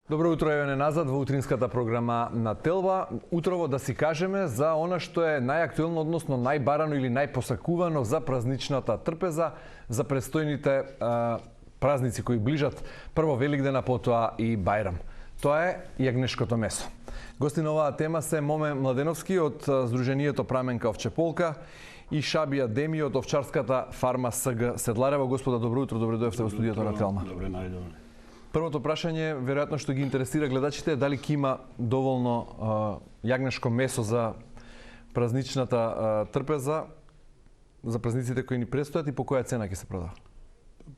Добро утро, еве назад во утринската програма на Телва. Утрово да си кажеме за она што е најактуелно, односно најбарано или најпосакувано за празничната трпеза, за престојните празници кои ближат. Прво Великден, а потоа и Бајрам. Тоа е јагнешкото месо. Гости на оваа тема се Моме Младеновски од Сдруженијето Праменка Овчеполка и Шабија Деми од овчарската фарма СГ Седларево. Господа, добро утро, добре дојдовте во студиото на Телма. Добре најдовме. Првото прашање, веројатно што ги интересира гледачите, е дали ќе има доволно јагнешко месо за празничната трпеза, за празниците кои ни предстојат и по која цена ќе се продава?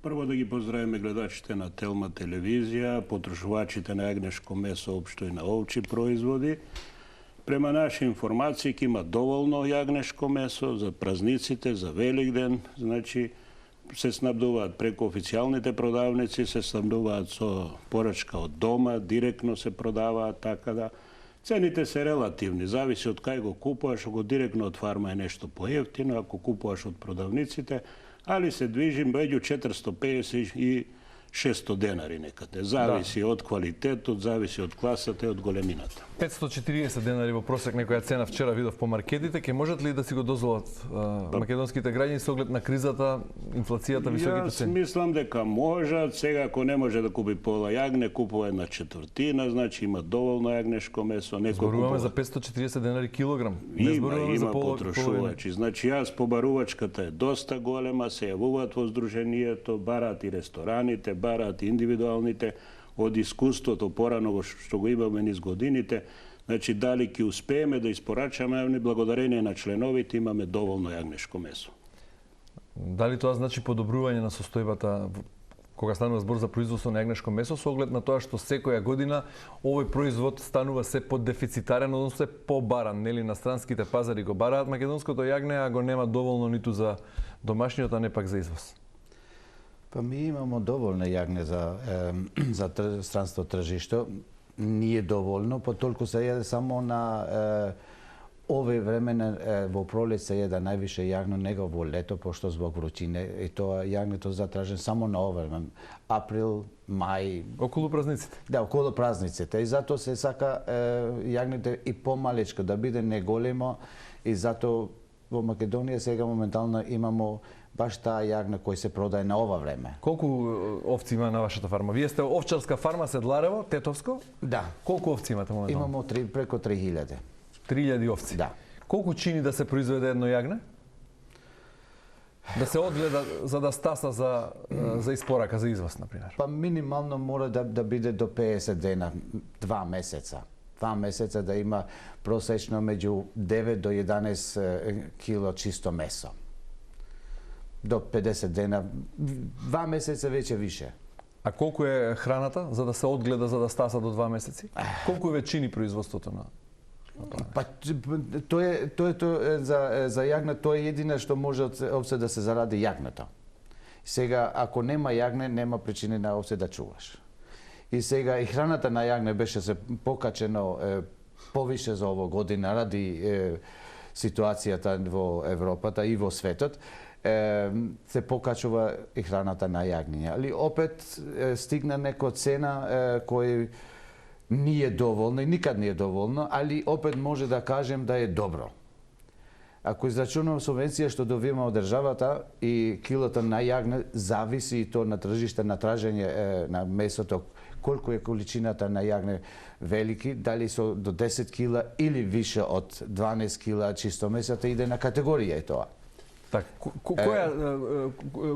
Прво да ги поздравиме гледачите на Телма телевизија, потрошувачите на јагнешко месо, општо и на овчи производи. Према наши информации ќе има доволно јагнешко месо за празниците, за Великден, значи се снабдуваат преку официјалните продавници, се снабдуваат со порачка од дома, директно се продаваат, така да цените се релативни, зависи од кај го купуваш, ако директно од фарма е нешто поевтино, ако купуваш од продавниците, али се движи меѓу 450 и 600 денари некаде. Зависи од квалитетот, зависи од класата и од големината. 540 денари во просек некоја цена вчера видов по маркетите. Ке можат ли да си го дозволат македонските граѓани со оглед на кризата, инфлацијата, високите цени? Јас мислам дека можат. Сега ако не може да купи пола јагне, купува една четвртина, значи има доволно јагнешко месо. Зборуваме за 540 денари килограм. Има потрошувачи. Значи јас побарувачката е доста голема, се јавуваат во Сдруженијето, бараат и рестораните, бараат индивидуалните, од искуството порано што го имаме низ годините. Значи, дали ќе успееме да испорачаме, благодарение на членовите имаме доволно јагнешко месо. Дали тоа значи подобрување на состојбата кога станува збор за производство на јагнешко месо, со оглед на тоа што секоја година овој производ станува се поддефицитарен, односно се побаран, нели, на странските пазари го бараат македонското јагне, а го нема доволно ниту за домашниот, а не пак за извоз? Па ми имамо доволно јагне за странство тржиште. Nije доволно, по толку се јаде само на овој време во пролет се јаде највише јагно него во лето, пошто због вручине и тоа јагнето затражен само на овој време. Април, мај, околу празниците. Да, околу празниците. И затоа се сака јагнете и помалечко да биде не големо, и затоа во Македонија сега моментално имамо баш таа јагна кој се продае на ова време. Колку овци има на вашата фарма? Вие сте овчарска фарма Седларево, Тетовско? Да. Колку овци имате моментално? Имамо преку 3000. 3000 овци? Да. Колку чини да се произведе едно јагне? Да се одгледа за да стаса за испорака, за извоз, например? Па минимално мора да биде до 50 дена, 2 месеца. 2 месеца да има просечно меѓу 9 до 11 кило чисто месо. До 50 дена, 2 месеца веќе више. А колку е храната за да се одгледа, за да стаса до 2 месеци? Колку ве чини производството на? Па тоа е за јагне, тоа е едина што може овце да се заради јагнето. Сега ако нема јагне, нема причини на овце да чуваш. И сега и храната на јагне беше се покачено повише за ово година ради ситуацијата во Европата и во светот. Се покачува и храната на јагниња. Али опет стигна некоја цена кој не е доволно и никад не е доволно, али опет може да кажем да е добро. Ако израчунам субвенција што добиваме од државата и килото на јагне, зависи и то на тржиште на тражење на месото, колку е количината на јагне велики, дали со до 10 кила или више од 12 кила чисто месото, иде на категорија е тоа. Так,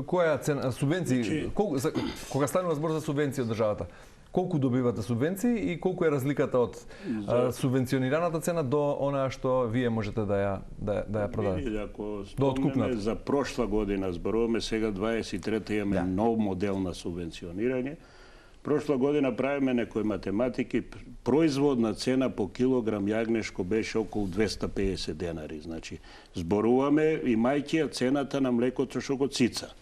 која цена субвенции, кога станува збор за субвенции од државата, колку добивате субвенции и колку е разликата од субвенционираната цена до онаа што вие можете да ја продадете? Ако спомнеме за прошла година, зборуваме сега 23-та имаме нов модел на субвенционирање. Прошла година правиме некои математики, производна цена по килограм јагнешко беше околу 250 денари. Значи, зборуваме имајќи цената на млекото што го цица.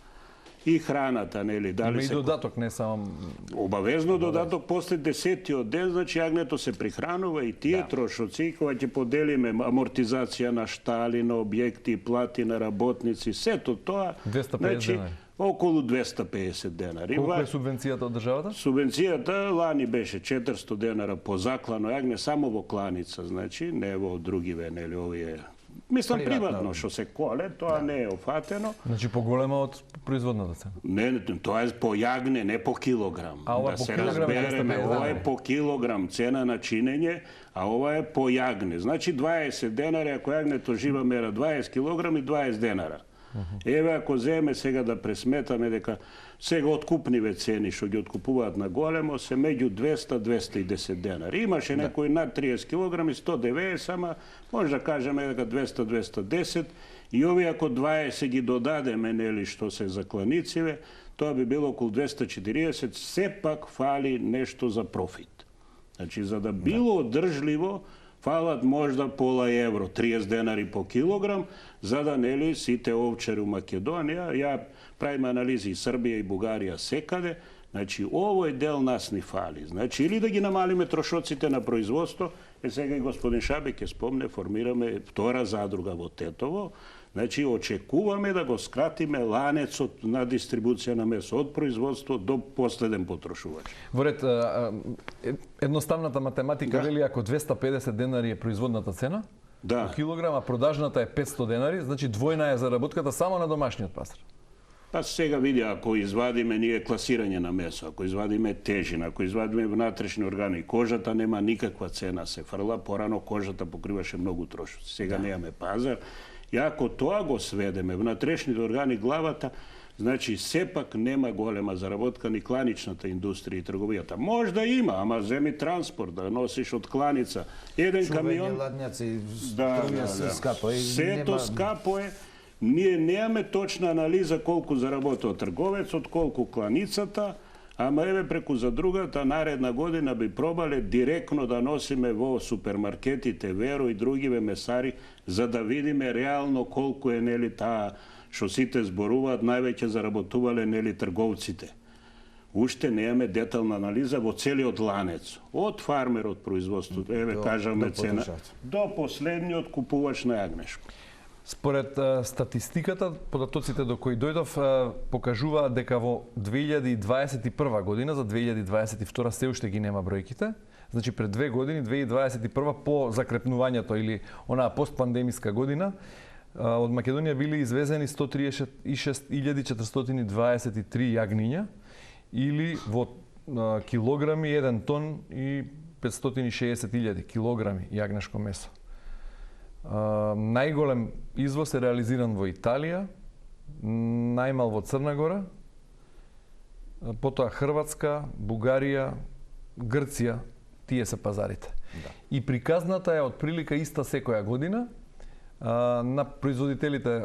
и храната, нели, дали Има и се додаток, не само... обавезно додаток после 10-тиот ден, значи јагнето се прихранува и тие трошоци, кога ќе поделиме амортизација на штали, на објекти, плати на работници, сето тоа, 250 значи, денари. околу 250 денари. Колку е субвенцијата од државата? Субвенцијата лани беше 400 денара по заклано јагне само во кланица, значи, не во другиве, нели, овие. Мислам приватно што се коле, тоа не е офатено. Значи поголема од производната цена. Не, тоа е по јагне, не по килограм. А ова да по се килограм е разбереме, 250 ова е по килограм цена на чинење, а ова е по јагне. Значи 20 денари, ако јагнето жива мера 20 килограми, 20 денара. Еве ако земе сега да пресметаме дека сега откупниве цени што ги откупуваат на големо се меѓу 200-210 денари. Имаше некои над 30 килограми, 190, ама може да кажеме дека 200-210 и овие ако 20 ги додадеме, нели, што се за кланициве, тоа би било околу 240, сепак фали нешто за профит. Значи, за да било одржливо, фалат можда пола евро, 30 денари по килограм, за да, нели, сите овчари у Македонија, ја правим анализи и Србија и Бугарија секаде, значи овој дел нас ни фали. Значи или да ги намалиме трошоците на производство, сега и господин Шабик ќе спомне, формираме втора задруга во Тетово, значи очекуваме да го скратиме ланецот на дистрибуција на месо од производство до последен потрошувач. Во ред, едноставната математика вели ако 250 денари е производната цена, по килограм, а продажната е 500 денари, значи двојна е заработката само на домашниот пазар. Па сега види, ако извадиме ние класирање на месо, ако извадиме тежина, ако извадиме внатрешни органи, кожата нема никаква цена, се фрла, порано кожата покриваше многу трошоци. Сега немаме пазар. И ако тоа го сведеме, внатрешните органи, главата, значи сепак нема голема заработка ни кланичната индустрија и трговијата. Можда има, ама земи транспорт, да носиш од кланица еден камион. Ладњаци, скапо е. Сето скапо е. Ние немаме точна анализа колку заработува трговецот, колку кланицата, ама еве преку задругата наредна година би пробале директно да носиме во супермаркетите Веро и другиве месари за да видиме реално колку е, нели, таа што сите зборуваат, највеќе заработувале, нели, трговците. Уште немаме детална анализа во целиот ланец. Од фармерот производството, еве кажаме цена, до последниот купувач на јагнешко. Според статистиката, податоците до кои дојдов покажуваат дека во 2021 година, за 2022 се уште ги нема бројките, значи пред 2 години, 2021 по закрепнувањето или онаа постпандемиска година, од Македонија били извезени 136.423 јагниња или во килограми 1 тон и 560.000 килограми јагнешко месо. Најголем извоз е реализиран во Италија, најмал во Црна Гора, потоа Хрватска, Бугарија, Грција, тие се пазарите. Да. И приказната е отприлика иста секоја година. На производителите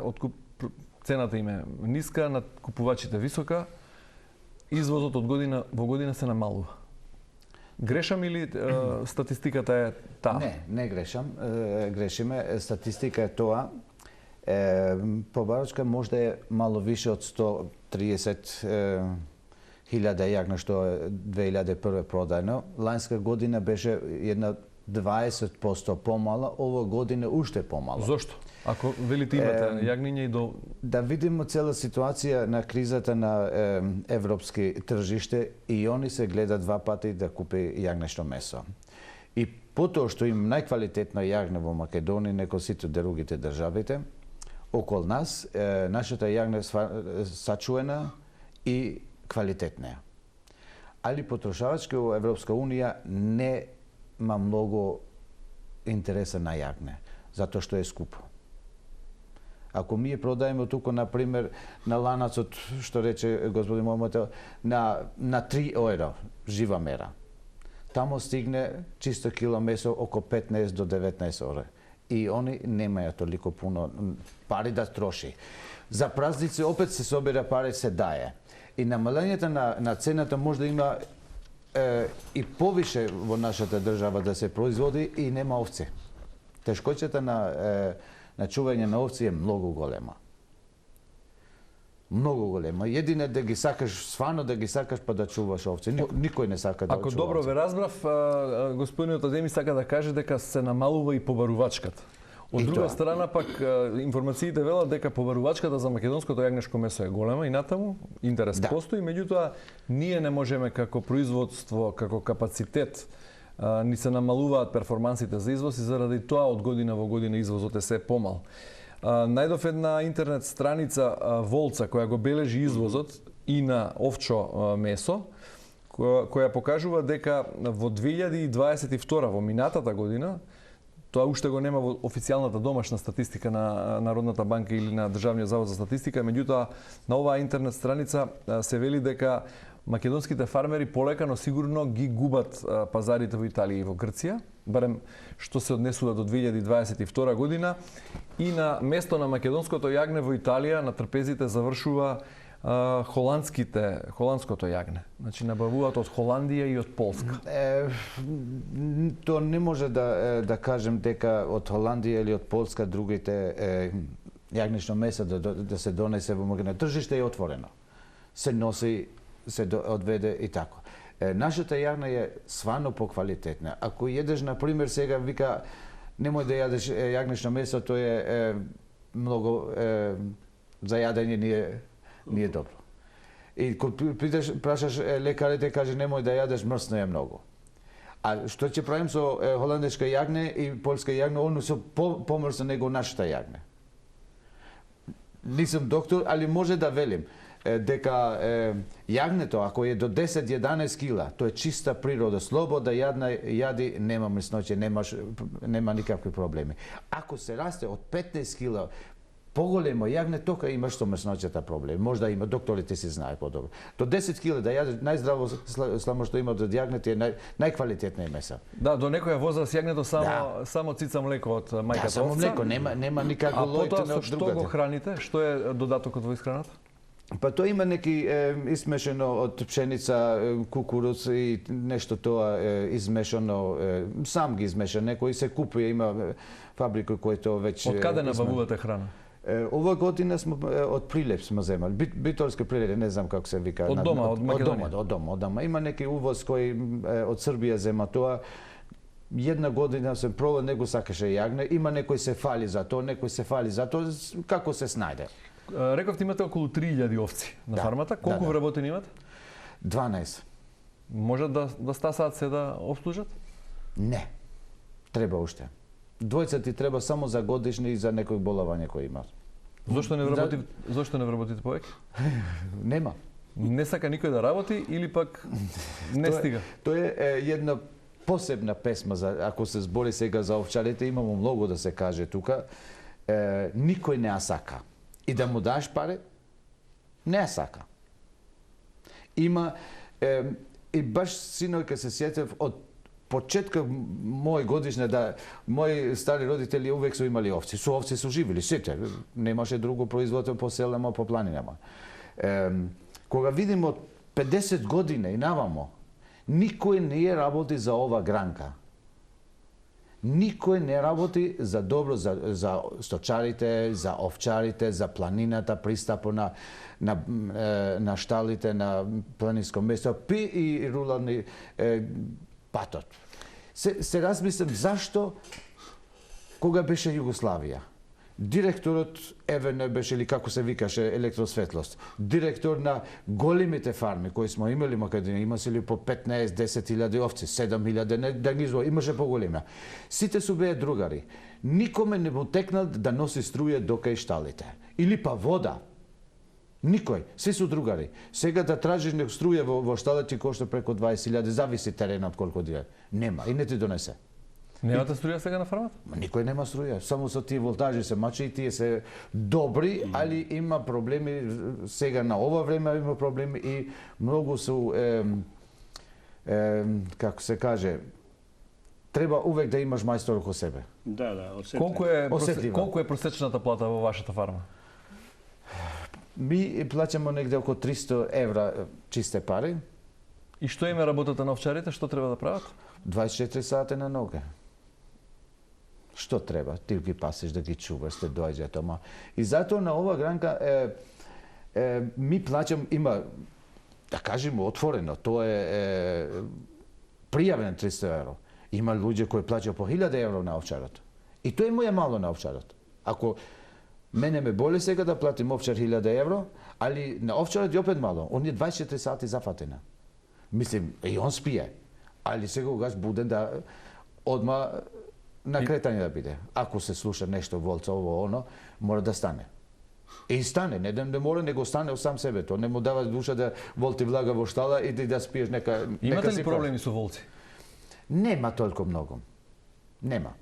цената им е ниска, на купувачите висока. Извозот од година во година се намалува. Грешам или статистиката е таа? Не грешам. Грешиме. Статистика е тоа. Побарачка можда е мало више од 130.000 јагна што 2001 продајно. Ланска година беше една 20% помала, ова година уште помала. Зошто? Ако велите имате јагниња и до... Да видиме цела ситуација на кризата на европски тржиште и они се гледа два пати да купи јагнешто месо. И потоа што им најквалитетно јагне во Македонија, неко сите другите државите, окол нас, нашата јагне сачуена и квалитетна. Али потрошавачки во Европска Унија нема многу интереса на јагне, затоа што е скупо. Ако ние продајме туку, например, на ланацот, што рече господин Момото, на 3 евро, жива мера, тамо стигне чисто кило месо око 15 до 19 евро. И они немаја толико пуно пари да троши. За празници опет се собира пари, се дае. И намалењето на цената може да има и повише во нашата држава да се производи и нема овци. Тешкоќата на чување на овци е многу голема. Многу голема. Едине да ги сакаш свано да ги сакаш па да чуваш овце. Никој не сака да Ако чува добро овце. ве разбрав, господинот Адеми сака да каже дека се намалува и побарувачката. Од И друга тоа. страна пак информациите велат дека побарувачката за македонското јагнешко месо е голема и натаму интерес Да. постои, меѓутоа ние не можеме како производство, како капацитет ни се намалуваат перформансите за извоз и заради тоа од година во година извозот е се помал. Најдов една интернет страница Волца која го бележи извозот и на овчо месо, која покажува дека во 2022 во минатата година, тоа уште го нема во официјалната домашна статистика на Народната банка или на Државниот завод за статистика, меѓутоа на оваа интернет страница се вели дека македонските фармери полека но сигурно ги губат пазарите во Италија и во Грција, барем што се однесува до 2022 година, и на место на македонското јагне во Италија на трпезите завршува холандското јагне. Значи набавуваат од Холандија и од Полска. То не може да кажем дека од Холандија или од Полска другите јагнешно месо да се донесе во Македонија. Тржиште е отворено. Се носи, се одведе и тако. Нашата јагна е свано поквалитетна. Ако једеш, на пример, сега вика немој да јадеш јагнешно месо, тоа е многу за јадење не е добро. И кога прашаш лекарите, каже немој да јадеш, мрсно е многу. А што ќе правим со холандешка јагне и полска јагне, оно се помрсно него нашата јагне. Нисам доктор, али може да велим дека јагнето, ако е до 10-11 кила, тоа е чиста природа, слобода јади, нема мрсноće, нема никакви проблеми. Ако се расте од 15 кила, поголемо јагне, тока имаш со мрсноćата проблеми. Можда има, докторите си знаат подобро. До 10 кила да јадеш, најздраво сламо што има од јагнето е најквалитетна меса. Да, до некоја возраст јагнето само цица млеко од мајката овца. Да, само млеко, нема никакво лојте од од што другаде. го храните? Што е додатокот во исхраната? Па тоа има неки измешано од пшеница, кукуруз и нешто тоа измешано, сам ги измеша, некој се купува, има фабрика кој тоа веќе... Од каде набавувате храна? Ова година сме од Прилеп сме земали, битолски Прилеп, не знам како се вика. Од дома, од Македонија? Од дома. Има неки увоз кој од Србија зема тоа. Една година се пробал, него сакаше јагне, има некој се фали за тоа, некој се фали за тоа, како се снајде. Рековте имате околу 3000 овци на фармата. Колку вработени имате? 12. Можат да стасаат се да обслужат? Не. Треба уште. Двојца ти треба само за годишни и за некој боловање кој има. Зошто не вработите повеќе? Нема. Не сака никој да работи или пак не стига? Тоа е една посебна песма, ако се збори сега за овчарите, имамо многу да се каже тука. Никој не ја сака. И да му даш пари, не ја сака. Има, и баш синој ке се сетев од почетка мој годишне, да мои стари родители увек се имали овци. Со овци се живели сите. Немаше друго производство по селама, по планинама. Кога видимо 50 години и навамо, никој не е работи за ова гранка. Никој не работи за добро за сточарите, за овчарите, за планината, пристапо на шталите, на планинско место, пи и руларни патот. Се размислам зашто кога беше Југославија. Директорот ЕВН беше, или како се викаше, електросветлост. Директор на големите фарми кои сме имали Македонија, имаше ли по 15-10.000 овци, 7.000, да ги изло, имаше поголема. Сите су беа другари. Никоме не му текнал да носи струја до кај шталите. Или па вода. Никој, се су другари. Сега да тражиш нек струја во шталите кошта преку 20.000, зависи теренот колку дие. Нема и не ти донесе. Немате струја сега на фармата? Никој нема струја, само со тие волтажи се мачи и тие се добри, али има проблеми сега на ова време, има проблеми и многу су како се каже, треба увек да имаш мајстор околу себе. Да, осетливо. Колку е просечната плата во вашата фарма? Ми плаќаме негде околу 300 евра чисте пари. И што име работата на овчарите, што треба да прават? 24 сати на нога. Што треба? Ти ги пасиш да ги чуваш, те доаѓаат, ама. И затоа на ова гранка ми плаќам, има, да кажеме отворено, тоа е пријавен 300 евро. Има луѓе кои плаќаат по 1000 евро на овчарот. И тоа му е мало на овчарот. Ако мене ме боли сега да платим овчар 1000 евро, али на овчарот е опет мало. Он е 24 сати зафатена. Мислим, и он спие. Али секогаш буден да одма на кретање да биде. Ако се слуша нешто волца, ово, оно, мора да стане. И стане, не мора него стане сам себе. Тоа не му дава душа да волти влага во штала и да спиеш нека... Имате ли проблеми со волци? Нема толку многу. Нема.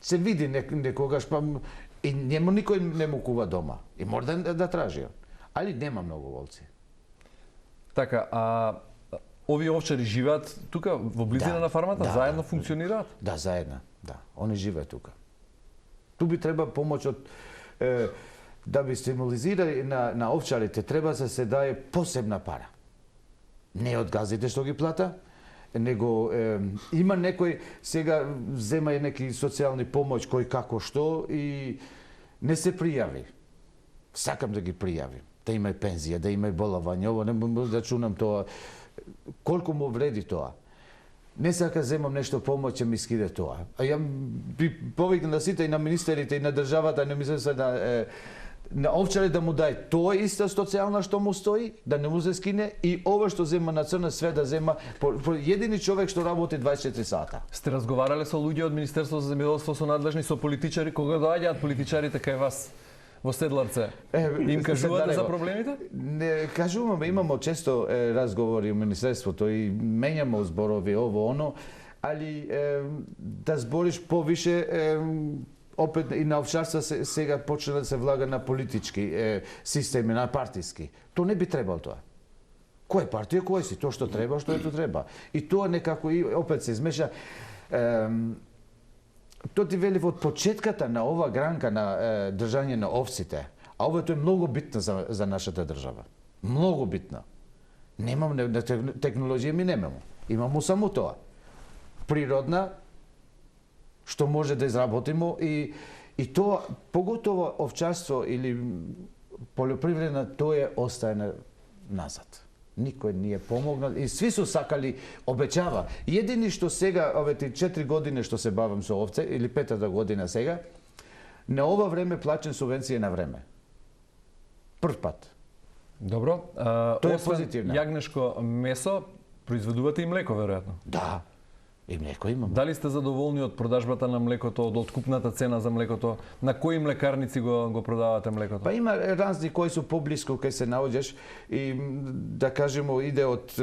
Се види некогаш, па и нема никој не му кува дома. И мора да тражи. Али нема многу волци. Така, а овие овчари живеат тука во близина на фармата, заедно функционираат? Да, заедно, да. Они живеат тука. Ту би треба помоќ од да би стимулизирали на овчарите, треба да се дае посебна пара. Не од газите што ги плата, него има некој сега зема и неки социјални помоќ кој како што и не се пријави. Сакам да ги пријавим. Да има и пензија, да има и боловање, ово не можам да чунам тоа. Колку му вреди тоа? Не сака земам нешто помоќ, ми скиде тоа. А ја би повикнал на сите и на министерите и на државата, не мислам се на овчари да му дај тоа иста социјална што му стои, да не му се скине и ова што зема на црна све да зема по едини човек што работи 24 сата. Сте разговарале со луѓе од Министерството за земјоделство, со надлежни, со политичари, кога доаѓаат политичарите кај вас во Седларце? Им кажувате за проблемите? Не кажуваме, имамо често разговори во Министерството и менјамо зборови ово оно, али да збориш повише опет и на овчарство сега почна да се влага на политички системи, на партиски. Тоа не би требало тоа. Кој партија, кој си? Тоа што треба, што ето треба. И тоа некако и опет се измеша. Тоа ти вели од почетката на ова гранка на држање на овците, а ова тоа е многу битно за нашата држава. Многу битно. Немам технологија ми немамо. Имамо само тоа. Природна, што може да изработимо и тоа, поготово овчарство или полјопривредна, тоа остане назад. Никој не е помогнал и сви су сакали, обеќава. Едини што сега, овете 4 години што се бавам со овце, или 5-та година сега, на ова време плачен субвенција на време. Прв пат. Добро. Тоа е позитивно. Јагнешко месо, произведувате и млеко, веројатно? Да. И млеко имам. Дали сте задоволни од продажбата на млекото, од откупната цена за млекото? На кои млекарници го продавате млекото? Па има разни кои су поблиску кај се наоѓаш и да кажемо иде од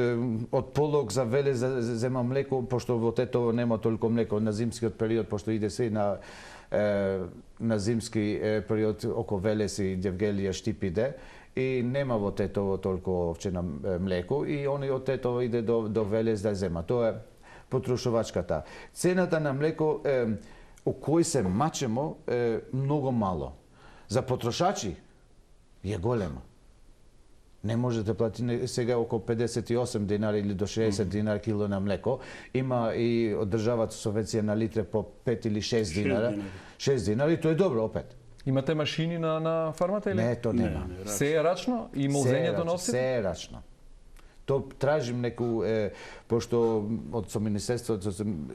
Полог за Велес за зема млеко, пошто во Тетово нема толку млеко на зимскиот период, пошто иде се на зимски период околу Велес и Девгелија Штипиде и нема во Тетово толку овчена млеко и они од Тетово иде до Велес да зема. Тоа е потрошувачката. Цената на млеко о кој се мачемо е многу мало. За потрошачи е голема. Не може да плати сега околу 58 динари или до 60 динари кило на млеко. Има и од државата субвенција на литре по 5 или 6 динара. 6 динари, тоа е добро опет. Имате машини на фармата или? Не, тоа нема. Се е рачно и молзењето на овците? Се е рачно. То тражим неку, пошто со Министерството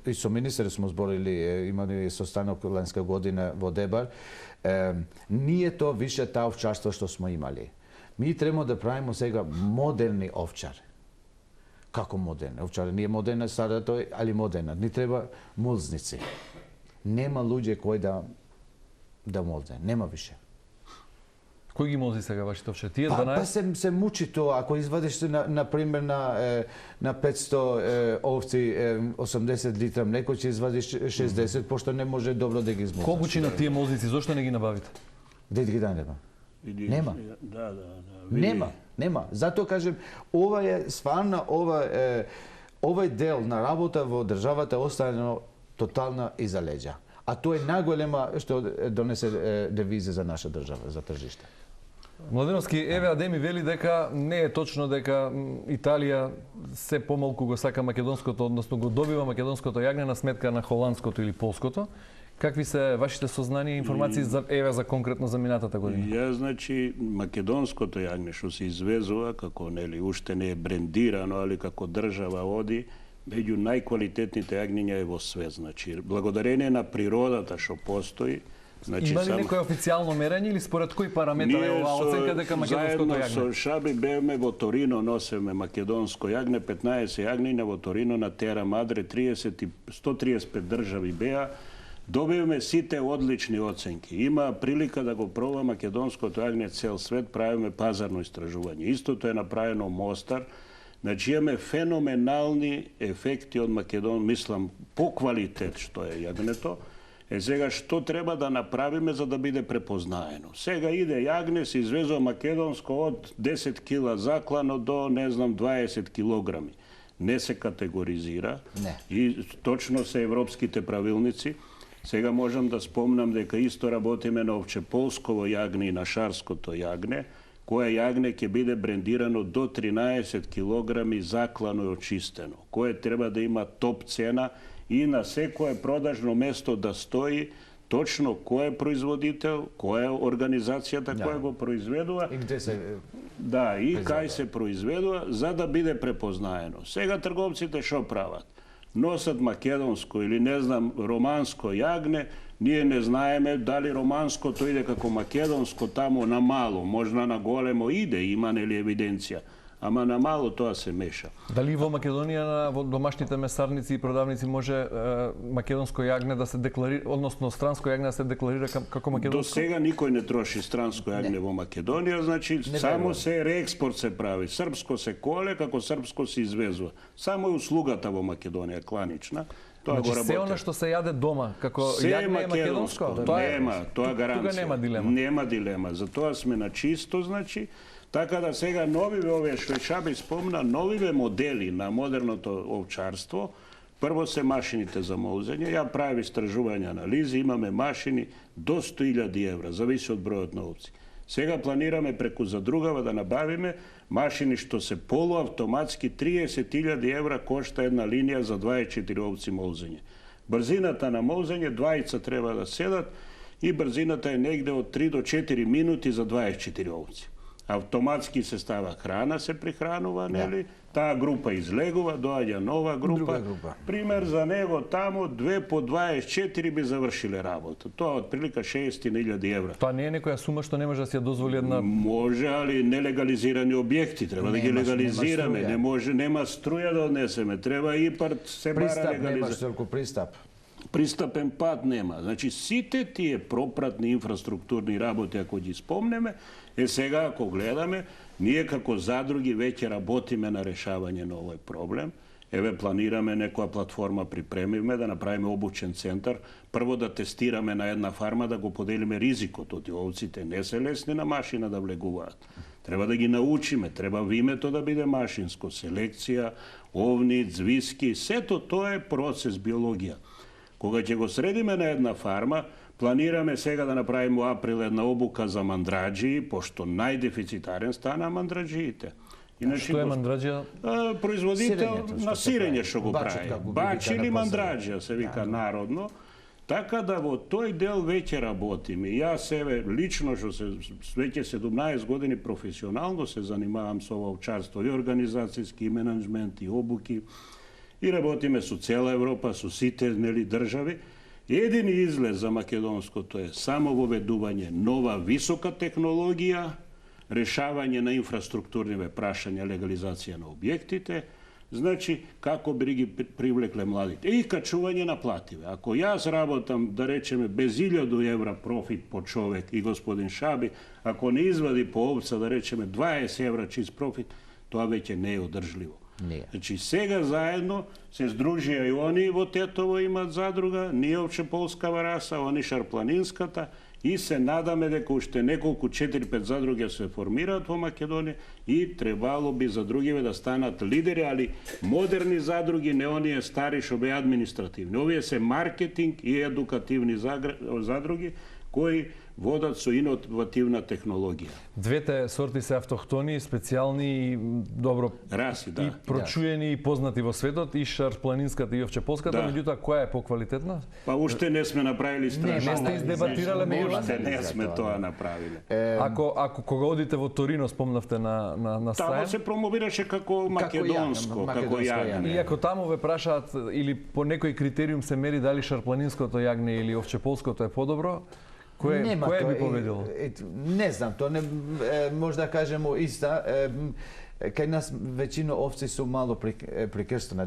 и со министерот смо зборили, имали состанок ланска година во Дебар, ние то више таа овчарство што смо имали. Ми треба да правиме сега модерни овчари. Како модерни? Овчари не е модерна сада тој, али модерна. Ни треба мулзници. Нема луѓе кои да молзе, нема више. Кој ги молзи сега вашите овчари? Тие 12? Па се мучи тоа. Ако извадиш на пример на 500 овци 80 литра млеко, ќе извадиш 60, пошто не може добро да ги измолзиш. Колку на тие молзици, зошто не ги набавите? Де ги нема? Нема. Да. Нема. Затоа кажем, ова е стварна, овој дел на работа во државата останено тотална иза леѓа. А тоа е најголема што донесе девиза за наша држава, за тржиште. Младеновски, еве Адеми вели дека не е точно дека Италија се помалку го сака македонското, односно го добива македонското јагне на сметка на холандското или полското. Какви се вашите сознанија и информации за конкретно за минатата година? Ја, значи, македонското јагне што се извезува, како уште не е брендирано, али како држава оди, меѓу најквалитетните јагниња е во свет. Значи, благодарение на природата што постои, значи, има ли некој официјално мерење или според кои параметри е оваа оценка дека македонското јагне? Заедно со Шаби бевме во Торино, носевме македонско јагне, 15 јагниња во Торино на Тера Мадре, 135 држави беа. Добивме сите одлични оценки. Има прилика да го пробува македонското јагне цел свет, правиме пазарно истражување. Истото е направено Мостар. Значи имаме феноменални ефекти од Македон, мислам, по квалитет што е јагнето. Сега што треба да направиме за да биде препознаено? Сега иде јагне, се извезува македонско од 10 кила заклано до, не знам, 20 килограми. Не се категоризира. Не. И точно се европските правилници. Сега можам да спомнам дека исто работиме на овчеполсково јагне и на шарското јагне, кое јагне ќе биде брендирано до 13 килограми заклано и очистено, кое треба да има топ цена и на секое продажно место да стои точно кој е производител, која е организацијата која го произведува. И где се Да, и кај се произведува, за да биде препознаено. Сега трговците што прават? Носат македонско или не знам романско јагне, ние не знаеме дали романското иде како македонско тамо на мало, можна на големо иде, има нели евиденција, ама на мало тоа се меша. Дали во Македонија во домашните месарници и продавници може македонско јагне да се декларира, односно странско јагне да се декларира како македонско? До сега никој не троши странско јагне во Македонија, значи само се реекспорт се прави. Српско се коле, како српско се извезува. Само е услугата во Македонија кланична. Тоа Значи го се работи. она што се јаде дома како Се јагне е македонско? Нема, тоа гаранција. Тука нема дилема. Нема дилема. Затоа сме на чисто, значи. Така да сега новиве овие што Шаби спомна, новиве модели на модерното овчарство, прво се машините за молзење. Ја правив истражување анализи, имаме машини до 100.000 евра, зависи од бројот на овци. Сега планираме преку задругава да набавиме машини што се полуавтоматски, 30.000 евра кошта една линија за 24 овци молзење. Брзината на молзење, двајца треба да седат и брзината е негде од 3 до 4 минути за 24 овци. Автоматски се става храна, се прихранува, нели? Таа група излегува, доаѓа нова група. Пример за него тамо 2 по 24 би завршиле работа. Тоа од прилика 6.000 евра. Тоа не е некоја сума што не може да се ја дозволи една... Може, али нелегализирани објекти, треба да ги легализираме. Не може, нема струја да однесеме. Треба ИПАРТ се бара легализиране. Немаш толку пристап. Пристапен пат нема. Значи, сите тие пропратни инфраструктурни работи, ако ги спомнеме, сега ако гледаме, ние како задруги веќе работиме на решавање на овој проблем. Еве, планираме некоја платформа, припремивме да направиме обучен центар. Прво да тестираме на една фарма, да го поделиме ризикот од овците. Не се лесни на машина да влегуваат. Треба да ги научиме, треба вимето да биде машинско, селекција, овни, звиски, сето тоа е процес биологија. Кога ќе го средиме на една фарма, планираме сега да направиме во април една обука за мандраџии, пошто најдефицитарен стана мандраџиите. Што е мандраџија? Производител на сирење што го Бачот, прави. како Бач или на пазар. мандраџија се вика народно. Така да во тој дел веќе работиме. Јас себе лично што се веќе 17 години професионално се занимавам со ова овчарство и организацијски и менаџмент и обуки. И работиме со цела Европа, со сите нели држави. Едини излез за македонското е само воведување нова висока технологија, решавање на инфраструктурниве прашања, легализација на објектите, значи како би ги привлекле младите. И качување на плативе. Ако јас работам, да речеме, без 1000 евра профит по човек и господин Шаби, ако не извади по овца, да речеме, 20 евра чист профит, тоа веќе не е одржливо. Значи сега заедно се здружија и они во Тетово имат задруга, ние овчеполскава раса, они шарпланинската и се надаме дека уште неколку 4-5 задруги се формираат во Македонија и требало би задругиве да станат лидери, али модерни задруги, не оние стари што беа административни. Овие се маркетинг и едукативни задруги кои водат со иновативна технологија. Двете сорти се автохтони, специјални и добро Раси, да. и прочуени и познати во светот, и шарпланинската и овчеполската, Да. меѓутоа која е поквалитетна? Па уште не сме направили стражување. Не сте издебатирале меѓу Уште не сме тоа направиле. Ако кога одите во Торино, спомнавте на Тамо сајм, се промовираше како македонско, како јагне. и ако таму ве прашаат или по некој критериум се мери дали шарпланинското јагне или овчеполското е подобро, кое би победило? Не знам, тоа не може да кажемо иста. Кај нас веćина овци су мало прекрстени.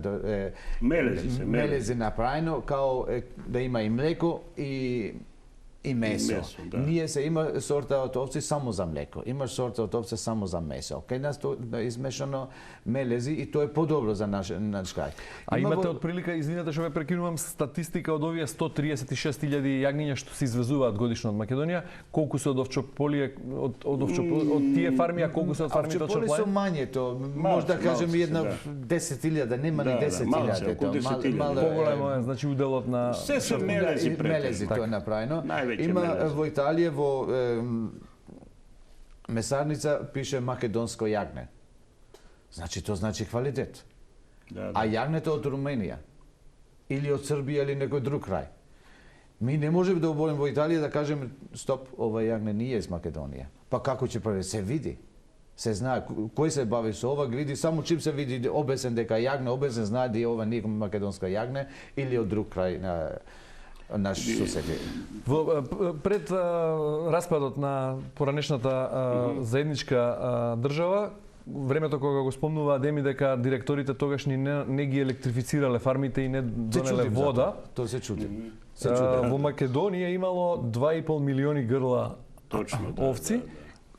Мелези направено, као да има и млеко и месо. Да. Ние се има сорта од овци само за млеко, има сорта од овци само за месо. Кај нас тоа е измешано мелези и тоа е подобро за наш крај. А имате отприлика, извинете што ве прекинувам, статистика од овие 136.000 јагниња што се извезуваат годишно од Македонија, колку се од овчополие, од тие фарми, а колку се од фармите од овчополи Шарплајн? се мањето, може да кажеме една 10.000, нема ни 10.000. Поголемо е, значи уделот на Се мелези мелези тоа е направено. Има мелези. во Италија во месарница пише македонско јагне. Значи тоа значи квалитет. Да, А јагнето од Руменија или од Србија или некој друг крај. Ми не можеме да оборим во Италија да кажеме стоп, ова јагне не е из Македонија. Па како ќе прави? Се види. Се знае кој се бави со ова, види само чим се види обесен дека јагне, обесен знае дека ова не е македонска јагне или од друг крај на наш соседи. Пред распадот на поранешната заедничка држава, времето кога го спомнува Адеми дека директорите тогашни не ги електрифицирале фармите и не донеле вода. Тоа се чудим. Во Македонија имало 2,5 милиони грла Точно, овци.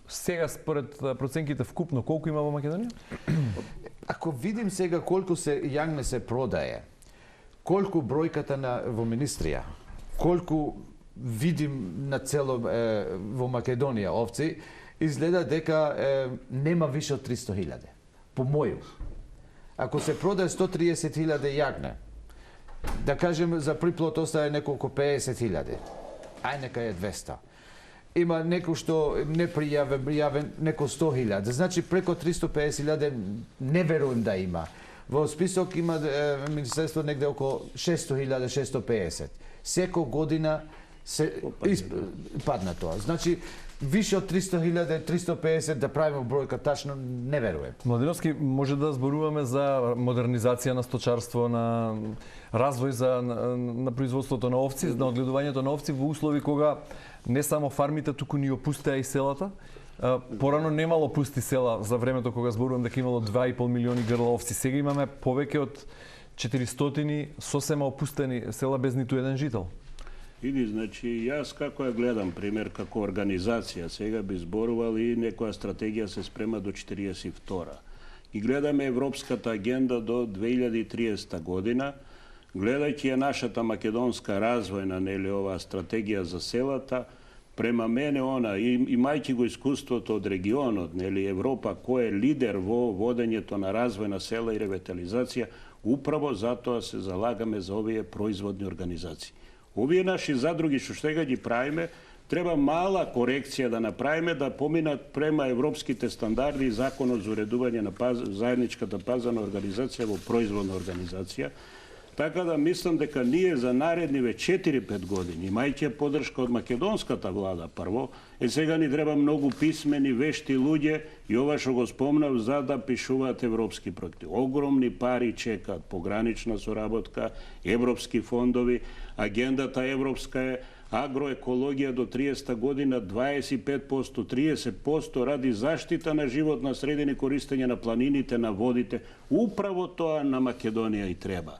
Сега според проценките вкупно колку има во Македонија? Ако видим сега колку се јагне се продае, колку бројката во министрија, колку видим на цело во Македонија овци, изгледа дека нема више од 300.000. По моју. Ако се продае 130.000 јагне, да кажем за приплод остае неколку 50.000. Ај нека е 200. Има некој што не пријавен неко 100.000. Значи преко 350.000 не верувам да има. Во список има Министерство негде околу 600.000-650. Секој година се падна тоа. Значи више од 300.000-350 да правиме бројка тачно не верувам. Младиновски, може да зборуваме за модернизација на сточарство, на развој на производството на овци, на одгледувањето на овци во услови кога не само фармите, туку ни опустеа и селата. Порано немало пусти села за времето кога зборувам дека имало 2,5 милиони грла овци. Сега имаме повеќе од 400 сосема опустени села без ниту еден жител. Иди, значи, јас како ја гледам, пример, како организација, сега би зборувал и некоја стратегија се спрема до 42-а. И гледаме Европската агенда до 2030 година, гледајќи ја нашата македонска развојна, нели, оваа стратегија за селата, према мене она, имајќи го искуството од регионот, нели, Европа, кој е лидер во водењето на развој на села и ревитализација, управо затоа се залагаме за овие производни организации. Овие наши задруги што сега ги правиме, треба мала корекција да направиме да поминат према европските стандарди и законот за уредување на заедничката пазарна организација во производна организација. Така да мислам дека ние за наредниве 4-5 години, имајќи поддршка од македонската влада прво, сега ни треба многу писмени, вешти луѓе и ова што го спомнав за да пишуваат европски проекти. Огромни пари чекаат, погранична соработка, европски фондови, агендата европска е агроекологија до 30 година 25%, 30% ради заштита на животна средина и користење на планините, на водите. Управо тоа на Македонија и треба.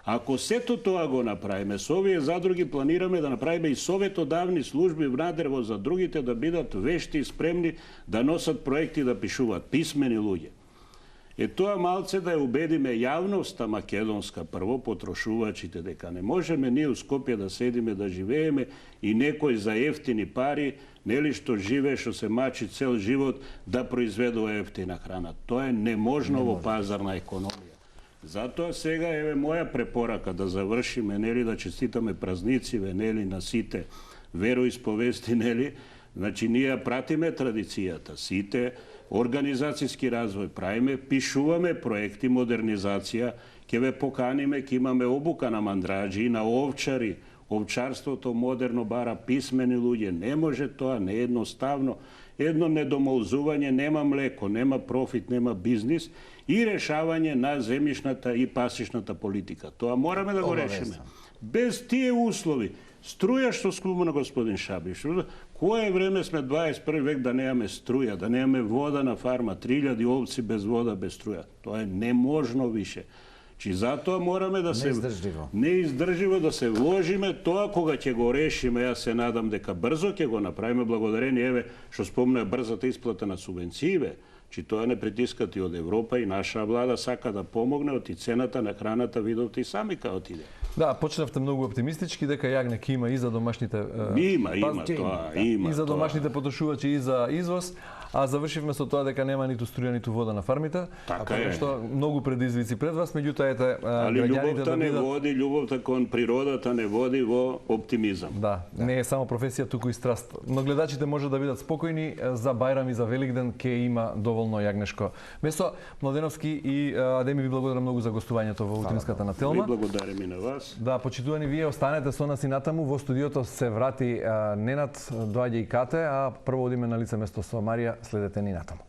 Ако сето тоа го направиме, со овие задруги планираме да направиме и советодавни служби внадрево за другите да бидат вешти и спремни да носат проекти да пишуваат, писмени луѓе. Тоа малце да ја убедиме јавноста македонска, прво потрошувачите, дека не можеме ние у Скопје да седиме да живееме и некој за ефтини пари, нели што живее, што се мачи цел живот, да произведува ефтина храна. Тоа е неможно во пазарна економија. Затоа сега еве моја препорака да завршиме, нели да честитаме празници, нели на сите вероисповести, нели? Значи, ние пратиме традицијата, сите организацијски развој правиме, пишуваме проекти, модернизација, ќе ве поканиме, ќе имаме обука на мандраџи, на овчари. Овчарството модерно бара писмени луѓе, не може тоа, не е едноставно. Едно недомолзување, нема млеко, нема профит, нема бизнис и решавање на земјишната и пасишната политика. Тоа мораме да го решиме. Без тие услови, струја што спомна господин Шабиш, кое време сме 21 век да немаме струја, да немаме вода на фарма, 3000 овци без вода, без струја. Тоа е неможно више. Чи затоа мораме да се неиздрживо да се вложиме, тоа кога ќе го решиме, јас се надам дека брзо ќе го направиме, благодарение еве што спомна брзата исплата на субвенциите, чи тоа не притискат и од Европа и наша влада сака да помогне, од и цената на храната видовте и сами као отиде. Да, почнавте многу оптимистички дека јагнек има и за домашните има тоа, има. И за домашните потрошувачи и за извоз, а завршивме со тоа дека нема ниту струја ниту вода на фармите. Така е. Што многу предизвици пред вас, меѓутоа ете али љубовта не води, љубовта кон природата не води во оптимизам. Да, не е само професија, туку и страст. Но гледачите може да бидат спокојни, за Бајрам и за Великден ќе има доволно јагнешко месо. Младеновски и Адеми, ви благодарам многу за гостувањето во утринската на Телма. Ви благодарам и на вас. Да, почитувани, вие останете со нас и натаму. Во студиото се врати Ненад, доаѓа и Кате, а прво одиме на лице место со Марија, следете ни натаму.